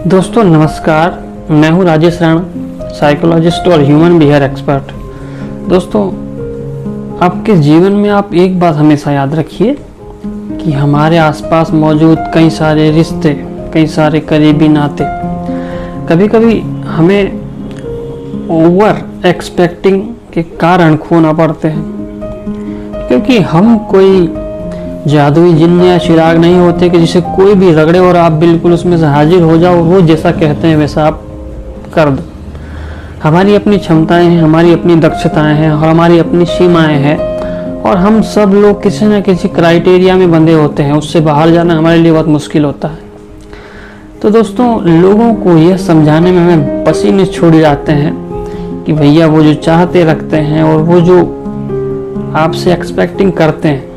दोस्तों नमस्कार, मैं हूं राजेश राणा, साइकोलॉजिस्ट और ह्यूमन बिहेवियर एक्सपर्ट। दोस्तों, आपके जीवन में आप एक बात हमेशा याद रखिए कि हमारे आसपास मौजूद कई सारे रिश्ते, कई सारे करीबी नाते कभी कभी हमें ओवर एक्सपेक्टिंग के कारण खोना पड़ते हैं, क्योंकि हम कोई जादुई जिन्न या चिराग नहीं होते कि जिसे कोई भी रगड़े और आप बिल्कुल उसमें से हाजिर हो जाओ, वो जैसा कहते हैं वैसा आप कर दो। हमारी अपनी क्षमताएं हैं, हमारी अपनी दक्षताएं हैं और हमारी अपनी सीमाएं हैं, और हम सब लोग किसी न किसी क्राइटेरिया में बंधे होते हैं। उससे बाहर जाना हमारे लिए बहुत मुश्किल होता है। तो दोस्तों, लोगों को यह समझाने में हमें पसीने छूट जाते हैं कि भैया वो जो चाहते रखते हैं और वो जो आपसे एक्सपेक्टिंग करते हैं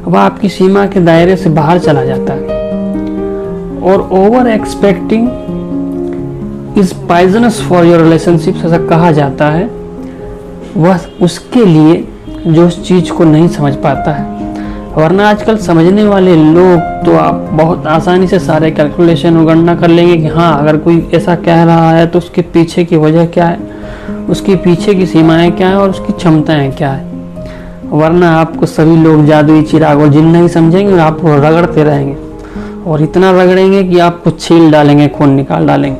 वह आपकी सीमा के दायरे से बाहर चला जाता है। और over expecting is poisonous for your relationship, ऐसा कहा जाता है। वह उसके लिए जो उस चीज को नहीं समझ पाता है, वरना आजकल समझने वाले लोग तो आप बहुत आसानी से सारे कैलकुलेशन और गणना कर लेंगे कि हाँ, अगर कोई ऐसा कह रहा है तो उसके पीछे की वजह क्या है, उसके पीछे की सीमाएं क्या है और उसकी क्षमताएं क्या है। वरना आपको सभी लोग जादुई चिराग और जिन्न नहीं समझेंगे और आपको रगड़ते रहेंगे, और इतना रगड़ेंगे कि आपको छील डालेंगे, खून निकाल डालेंगे।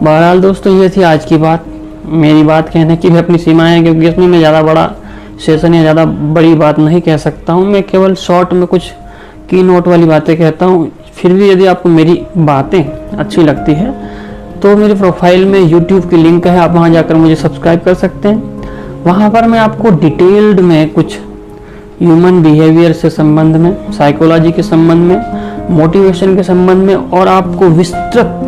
बहरहाल दोस्तों, ये थी आज की बात। मेरी बात कहने की भी अपनी सीमाएं हैं, क्योंकि इसमें मैं ज़्यादा बड़ा सेशन या ज़्यादा बड़ी बात नहीं कह सकता हूँ। मैं केवल शॉर्ट में कुछ की नोट वाली बातें कहता हूँ। फिर भी यदि आपको मेरी बातें अच्छी लगती है तो मेरे प्रोफाइल में यूट्यूब की लिंक है, आप वहाँ जाकर मुझे सब्सक्राइब कर सकते हैं। वहाँ पर मैं आपको डिटेल्ड में कुछ ह्यूमन बिहेवियर से संबंध में, साइकोलॉजी के संबंध में, मोटिवेशन के संबंध में और आपको विस्तृत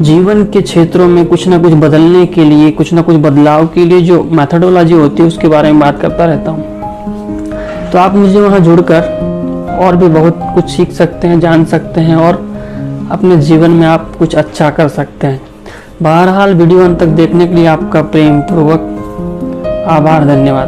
जीवन के क्षेत्रों में कुछ ना कुछ बदलने के लिए, कुछ ना कुछ बदलाव के लिए जो मेथडोलॉजी होती है उसके बारे में बात करता रहता हूँ। तो आप मुझे वहाँ जुड़कर और भी बहुत कुछ सीख सकते हैं, जान सकते हैं और अपने जीवन में आप कुछ अच्छा कर सकते हैं। बहरहाल वीडियो अंत तक देखने के लिए आपका प्रेम पूर्वक आभार, धन्यवाद।